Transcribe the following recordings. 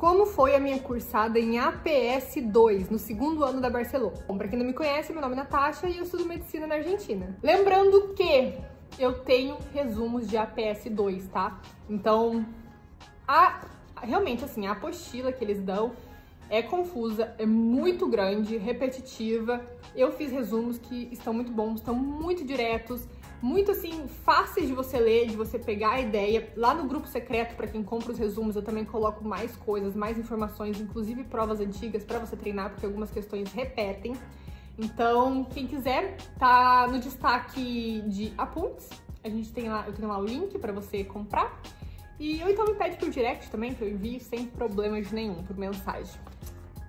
Como foi a minha cursada em APS 2, no segundo ano da Barcelona? Bom, pra quem não me conhece, meu nome é Natasha e eu estudo medicina na Argentina. Lembrando que eu tenho resumos de APS 2, tá? Então, realmente, assim, a apostila que eles dão é confusa, é muito grande, repetitiva. Eu fiz resumos que estão muito bons, estão muito diretos, muito assim, fáceis de você ler, de você pegar a ideia. Lá no grupo secreto, para quem compra os resumos, eu também coloco mais coisas, mais informações, inclusive provas antigas para você treinar, porque algumas questões repetem. Então, quem quiser, tá no destaque de apuntes. A gente tem lá, eu tenho lá o link para você comprar. Ou então me pede por direct também, que eu envio sem problemas nenhum, por mensagem.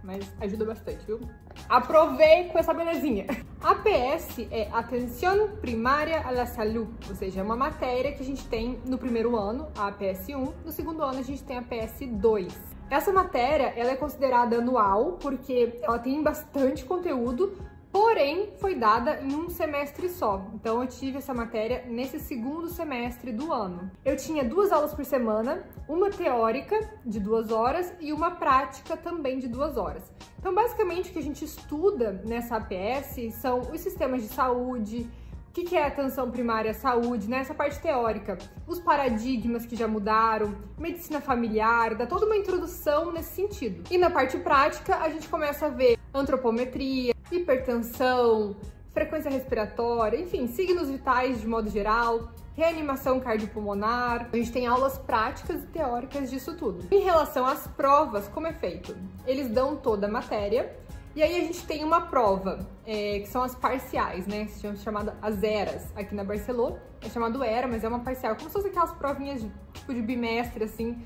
Mas ajuda bastante, viu? Aprovei com essa belezinha. APS é Atenção Primária à la Saúde, ou seja, é uma matéria que a gente tem no primeiro ano, a APS 1, no segundo ano a gente tem a APS 2. Essa matéria, ela é considerada anual porque ela tem bastante conteúdo, porém foi dada em um semestre só. Então eu tive essa matéria nesse segundo semestre do ano. Eu tinha 2 aulas por semana, uma teórica de 2 horas e uma prática também de 2 horas. Então basicamente o que a gente estuda nessa APS são os sistemas de saúde, o que é atenção primária à saúde, né? Essa parte teórica, os paradigmas que já mudaram, medicina familiar, dá toda uma introdução nesse sentido. E na parte prática a gente começa a ver antropometria, hipertensão, frequência respiratória, enfim, signos vitais de modo geral, reanimação cardiopulmonar. A gente tem aulas práticas e teóricas disso tudo. Em relação às provas, como é feito? Eles dão toda a matéria e aí a gente tem uma prova, que são as parciais, né? Que são chamadas as eras. Aqui na Barcelona é chamado ERA, mas é uma parcial, como se fossem aquelas provinhas tipo de bimestre, assim,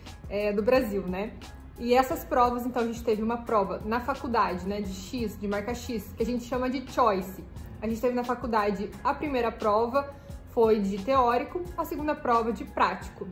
do Brasil, né? E essas provas, então, a gente teve uma prova na faculdade, né, de X, de marca X, que a gente chama de Choice. A gente teve na faculdade a primeira prova foi de teórico, a segunda prova de prático.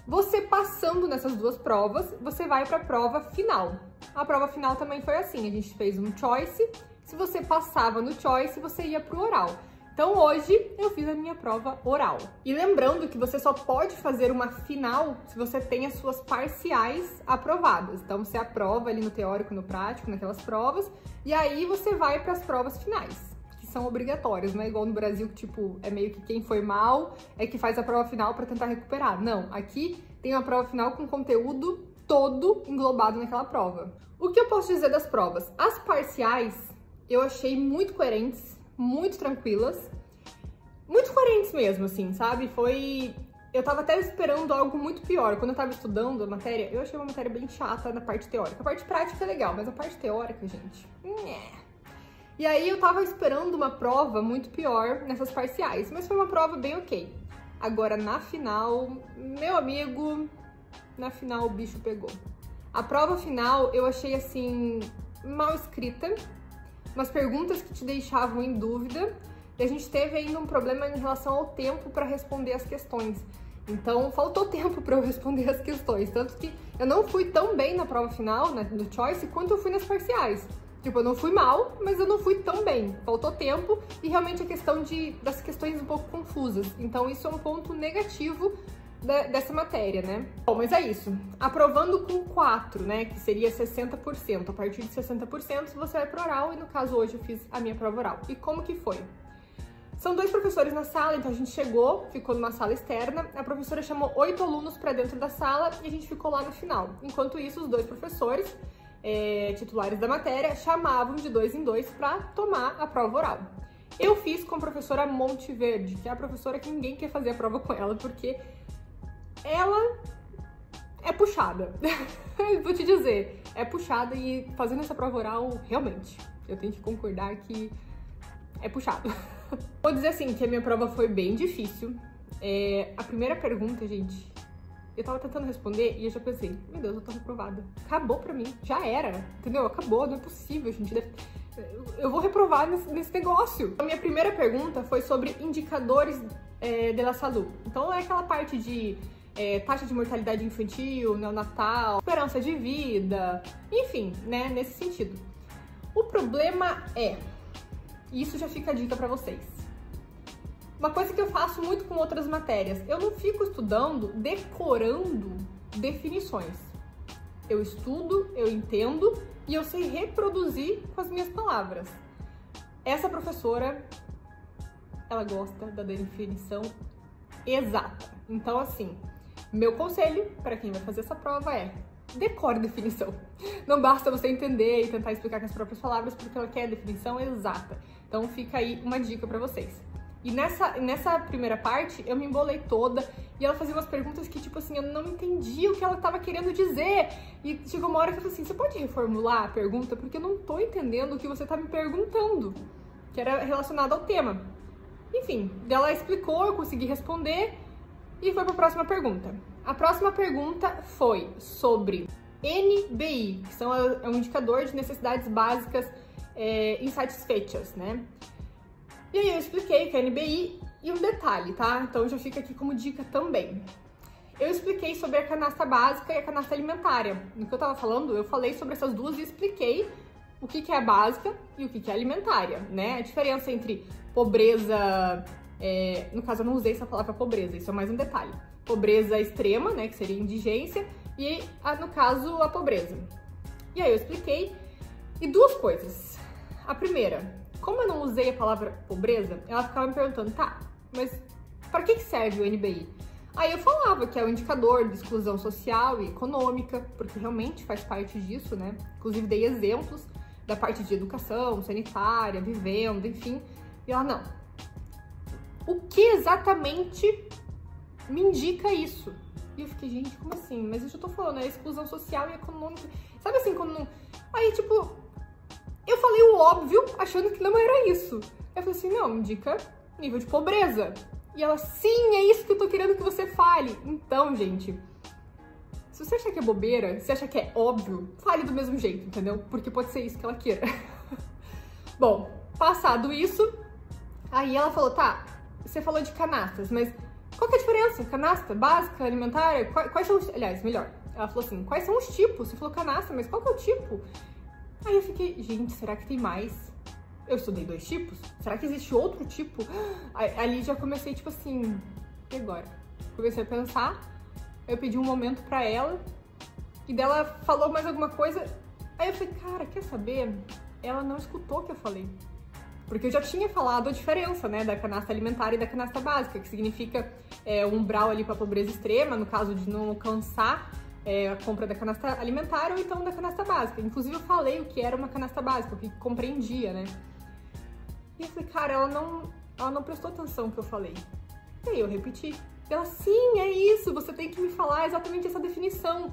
Você passando nessas 2 provas, você vai para a prova final. A prova final também foi assim, a gente fez um Choice, se você passava no Choice, você ia para o oral. Então hoje eu fiz a minha prova oral. E lembrando que você só pode fazer uma final se você tem as suas parciais aprovadas. Então você aprova ali no teórico, no prático, naquelas provas, e aí você vai para as provas finais, que são obrigatórias, não é igual no Brasil que tipo é meio que quem foi mal é que faz a prova final para tentar recuperar. Não, aqui tem uma prova final com conteúdo todo englobado naquela prova. O que eu posso dizer das provas? As parciais eu achei muito coerentes, muito tranquilas, muito coerentes mesmo, assim, sabe? Eu tava até esperando algo muito pior. Quando eu tava estudando a matéria, eu achei uma matéria bem chata na parte teórica. A parte prática é legal, mas a parte teórica, gente, E aí eu tava esperando uma prova muito pior nessas parciais, mas foi uma prova bem ok. Agora, na final, meu amigo, na final o bicho pegou. A prova final eu achei, assim, mal escrita, umas perguntas que te deixavam em dúvida, e a gente teve ainda um problema em relação ao tempo para responder as questões. Então, faltou tempo para eu responder as questões, tanto que eu não fui tão bem na prova final, né, no Choice, quanto eu fui nas parciais. Tipo, eu não fui mal, mas eu não fui tão bem. Faltou tempo e realmente a questão das questões um pouco confusas. Então, isso é um ponto negativo dessa matéria, né? Bom, mas é isso. Aprovando com 4, né, que seria 60%. A partir de 60% você vai pro oral e no caso hoje eu fiz a minha prova oral. E como que foi? São 2 professores na sala, então a gente ficou numa sala externa, a professora chamou 8 alunos para dentro da sala e a gente ficou lá no final. Enquanto isso, os 2 professores, titulares da matéria, chamavam de 2 em 2 para tomar a prova oral. Eu fiz com a professora Monteverde, que é a professora que ninguém quer fazer a prova com ela, porque ela é puxada. Vou te dizer, é puxada e fazendo essa prova oral, realmente, eu tenho que concordar que é puxado. Vou dizer assim, que a minha prova foi bem difícil. A primeira pergunta, gente, eu tava tentando responder e eu já pensei, meu Deus, eu tô reprovada. Acabou pra mim, já era, entendeu? Acabou, não é possível, gente. Eu vou reprovar nesse negócio. A minha primeira pergunta foi sobre indicadores de la saúde. Então é aquela parte de taxa de mortalidade infantil, neonatal, esperança de vida, enfim, né, nesse sentido. O problema e isso já fica a dica pra vocês. Uma coisa que eu faço muito com outras matérias, eu não fico estudando, decorando definições. eu estudo, eu entendo e eu sei reproduzir com as minhas palavras. Essa professora, ela gosta da definição exata. Então, assim, meu conselho para quem vai fazer essa prova é: decore a definição. Não basta você entender e tentar explicar com as próprias palavras, porque ela quer a definição exata. Então fica aí uma dica para vocês. E nessa primeira parte, eu me embolei toda e ela fazia umas perguntas que, tipo assim, eu não entendi o que ela tava querendo dizer. E chegou uma hora que eu falei assim, você pode reformular a pergunta? Porque eu não tô entendendo o que você tá me perguntando, que era relacionado ao tema. Enfim, ela explicou, eu consegui responder e foi para a próxima pergunta. A próxima pergunta foi sobre NBI, que é um indicador de necessidades básicas insatisfeitas, né? E aí eu expliquei que é NBI e um detalhe, tá? Então já fica aqui como dica também. Eu expliquei sobre a canasta básica e a canasta alimentária. No que eu tava falando, eu falei sobre essas duas e expliquei o que é a básica e o que é a alimentária, né? A diferença entre pobreza, no caso eu não usei essa palavra pobreza, isso é mais um detalhe. Pobreza extrema, né, que seria indigência, e no caso a pobreza. E aí eu expliquei, e duas coisas. A primeira, como eu não usei a palavra pobreza, ela ficava me perguntando, tá, mas para que serve o NBI? Aí eu falava que é um indicador de exclusão social e econômica, porque realmente faz parte disso, né? Inclusive dei exemplos da parte de educação, sanitária, vivenda, enfim. E ela, não. O que exatamente me indica isso? E eu fiquei, gente, como assim? Mas eu já tô falando, é exclusão social e econômica. Sabe assim, quando não... Aí, tipo, eu falei o óbvio, achando que não era isso. Eu falei assim, não, indica nível de pobreza. E ela, sim, é isso que eu tô querendo que você fale. Então, gente, se você achar que é bobeira, se acha que é óbvio, fale do mesmo jeito, entendeu? Porque pode ser isso que ela queira. Bom, passado isso, aí ela falou, tá, você falou de canastas, mas qual que é a diferença? Canasta básica, alimentar? Quais são os... Aliás, melhor, ela falou assim, quais são os tipos? Você falou canasta, mas qual que é o tipo? Aí eu fiquei, gente, será que tem mais? Eu estudei 2 tipos? Será que existe outro tipo? Ali já comecei, tipo assim, e agora? Comecei a pensar, eu pedi um momento pra ela, e dela falou mais alguma coisa, aí eu falei, cara, quer saber? Ela não escutou o que eu falei. Porque eu já tinha falado a diferença, né, da canasta alimentar e da canasta básica, que significa um umbral ali pra pobreza extrema, no caso de não alcançar a compra da canasta alimentar ou então da canasta básica. Inclusive eu falei o que era uma canasta básica, o que compreendia, né. E eu falei, cara, ela não prestou atenção no que eu falei. E aí eu repeti. Ela, sim, é isso, você tem que me falar exatamente essa definição.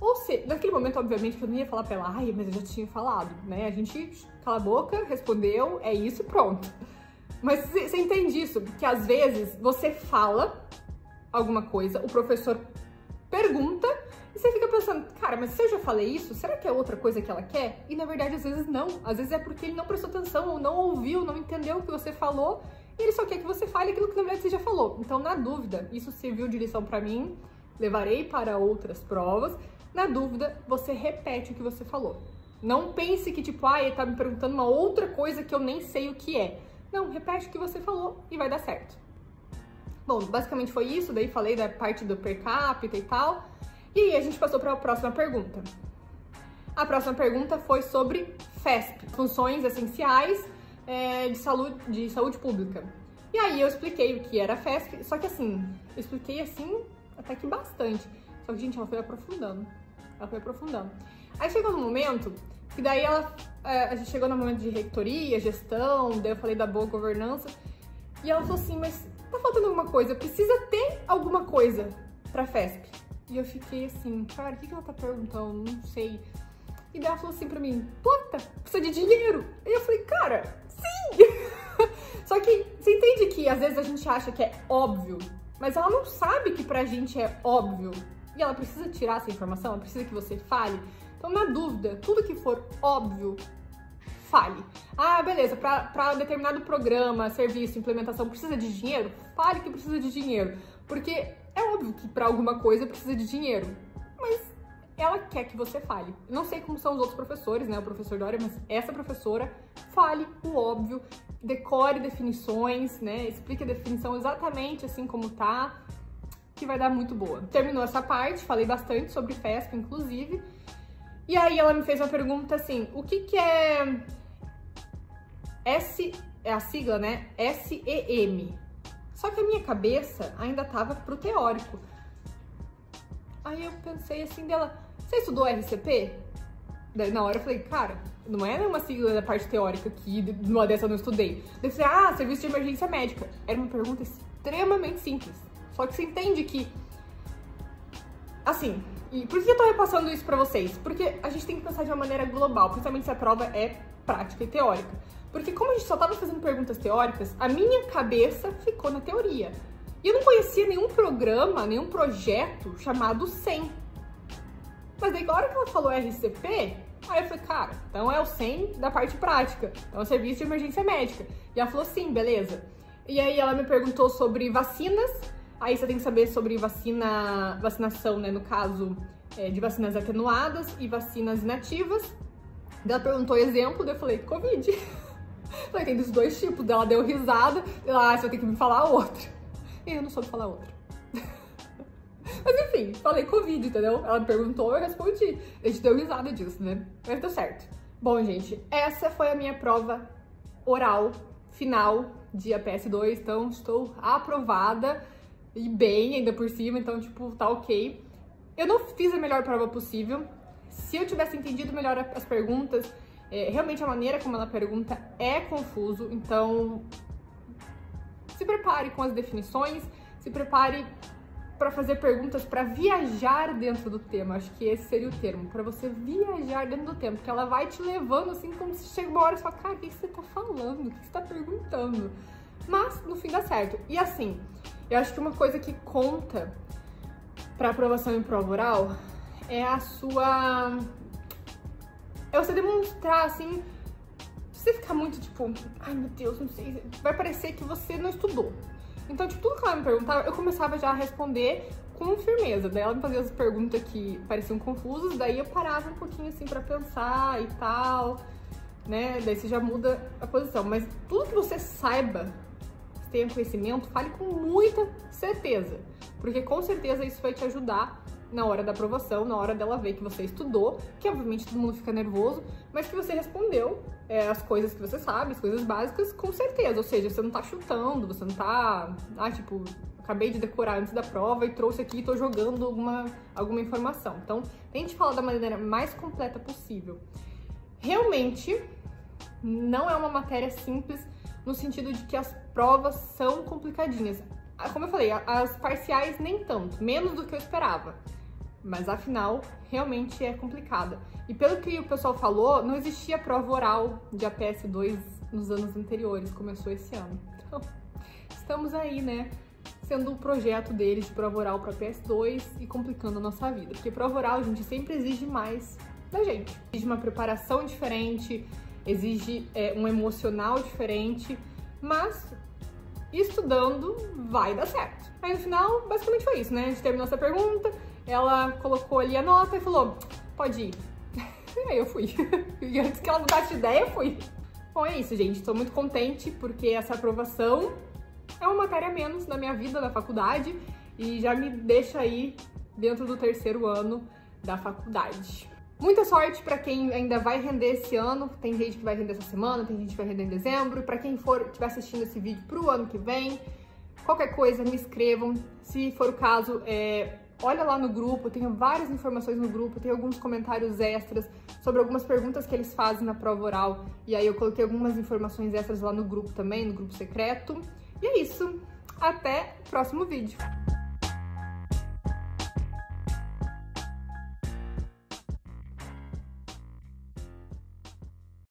Ou seja, naquele momento, obviamente, que eu não ia falar pra ela, ai, mas eu já tinha falado, né? A gente cala a boca, respondeu, é isso e pronto. Mas você entende isso? Que às vezes você fala alguma coisa, o professor pergunta e você fica pensando, cara, mas se eu já falei isso, será que é outra coisa que ela quer? E na verdade, às vezes não. Às vezes é porque ele não prestou atenção, ou não ouviu, não entendeu o que você falou, e ele só quer que você fale aquilo que na verdade você já falou. Então, na dúvida, isso serviu de lição pra mim, levarei para outras provas. Na dúvida, você repete o que você falou. Não pense que, tipo, ele tá me perguntando uma outra coisa que eu nem sei o que é. Não, repete o que você falou e vai dar certo. Bom, basicamente foi isso, daí falei da parte do per capita e tal. E aí a gente passou para a próxima pergunta. A próxima pergunta foi sobre FESP, funções essenciais de saúde pública. E aí eu expliquei o que era a FESP, só que assim, eu expliquei assim até que bastante. Só que, gente, ela foi aprofundando. Aí chegou no momento que daí a gente chegou no momento de reitoria, gestão, daí eu falei da boa governança. E ela falou assim, mas tá faltando alguma coisa, precisa ter alguma coisa pra FESP. E eu fiquei assim, cara, o que ela tá perguntando? Não sei. E daí ela falou assim pra mim, plata, precisa de dinheiro. E eu falei, cara, sim! Só que você entende que às vezes a gente acha que é óbvio, mas ela não sabe que pra gente é óbvio. E ela precisa tirar essa informação, ela precisa que você fale. Então, na dúvida, tudo que for óbvio, fale. Ah, beleza, pra determinado programa, serviço, implementação, precisa de dinheiro? Fale que precisa de dinheiro. Porque é óbvio que pra alguma coisa precisa de dinheiro, mas ela quer que você fale. Não sei como são os outros professores, né, o professor Dória, mas essa professora, fale o óbvio, decore definições, né, explique a definição exatamente assim como tá, que vai dar muito boa. Terminou essa parte, falei bastante sobre FESP, inclusive, E aí ela me fez uma pergunta assim, o que que é é a sigla, né? SEM. Só que a minha cabeça ainda tava pro teórico. Aí eu pensei assim dela, você estudou RCP? Daí na hora eu falei, cara, não é uma sigla da parte teórica que numa dessa eu não estudei. Daí eu falei, serviço de emergência médica. Era uma pergunta extremamente simples. Só que você entende que, assim, e por que eu tô repassando isso pra vocês? Porque a gente tem que pensar de uma maneira global, principalmente se a prova é prática e teórica. Porque como a gente só tava fazendo perguntas teóricas, a minha cabeça ficou na teoria. E eu não conhecia nenhum programa, nenhum projeto chamado SEM. Mas daí, na hora que ela falou RCP, aí eu falei, cara, então é o SEM da parte prática. Então é o serviço de emergência médica. E ela falou, sim, beleza. E aí ela me perguntou sobre vacinas. Aí você tem que saber sobre vacinação, né? No caso, de vacinas atenuadas e vacinas inativas. Daí ela perguntou exemplo, daí eu falei, Covid. Falei, tem dos dois tipos. Daí ela deu risada. Ela, você vai ter que me falar outra. E eu não soube falar outra. Mas enfim, falei Covid, entendeu? Ela me perguntou, eu respondi. A gente deu risada disso, né? Mas deu certo. Bom, gente, essa foi a minha prova oral final de APS2. Então, estou aprovada. E bem, ainda por cima. Então, tipo, tá ok. Eu não fiz a melhor prova possível. Se eu tivesse entendido melhor as perguntas, realmente a maneira como ela pergunta é confuso. Então, se prepare com as definições, se prepare para fazer perguntas para viajar dentro do tema. Acho que esse seria o termo, para você viajar dentro do tema, porque ela vai te levando assim, como se chega uma hora e fala, cara, o que você tá falando? O que você tá perguntando? Mas, no fim, dá certo. E assim, eu acho que uma coisa que conta para aprovação em prova oral é a sua... é você demonstrar, assim, você ficar muito, tipo, ai meu Deus, não sei, vai parecer que você não estudou. Então, tipo, tudo que ela me perguntava, eu começava já a responder com firmeza. Daí ela me fazia as perguntas que pareciam confusas, daí eu parava um pouquinho, assim, pra pensar e tal, né? Daí você já muda a posição. Mas tudo que você saiba, que tenha conhecimento, fale com muita certeza. Porque, com certeza, isso vai te ajudar na hora da aprovação, na hora dela ver que você estudou, que obviamente todo mundo fica nervoso, mas que você respondeu as coisas que você sabe, as coisas básicas, com certeza. Ou seja, você não tá chutando, você não tá, tipo, acabei de decorar antes da prova e trouxe aqui e tô jogando alguma informação. Então, tente falar da maneira mais completa possível. Realmente, não é uma matéria simples no sentido de que as provas são complicadinhas. Como eu falei, as parciais nem tanto, menos do que eu esperava. Mas afinal, realmente é complicada. E pelo que o pessoal falou, não existia prova oral de APS2 nos anos anteriores, começou esse ano. Então, estamos aí, né, sendo o projeto deles de prova oral para APS2 e complicando a nossa vida. Porque prova oral, gente, sempre exige mais da gente. Exige uma preparação diferente, exige um emocional diferente, mas estudando vai dar certo. Aí no final, basicamente foi isso, né? A gente terminou essa pergunta, ela colocou ali a nota e falou, pode ir. E aí eu fui. E antes que ela mudasse de ideia, eu fui. Bom, é isso, gente. Tô muito contente porque essa aprovação é uma matéria a menos na minha vida, na faculdade, e já me deixa aí dentro do terceiro ano da faculdade. Muita sorte para quem ainda vai render esse ano. Tem gente que vai render essa semana, tem gente que vai render em dezembro. Para quem estiver assistindo esse vídeo pro ano que vem, qualquer coisa, me escrevam. Se for o caso, olha lá no grupo, tenho várias informações no grupo, tem alguns comentários extras sobre algumas perguntas que eles fazem na prova oral. E aí eu coloquei algumas informações extras lá no grupo também, no grupo secreto. E é isso. Até o próximo vídeo.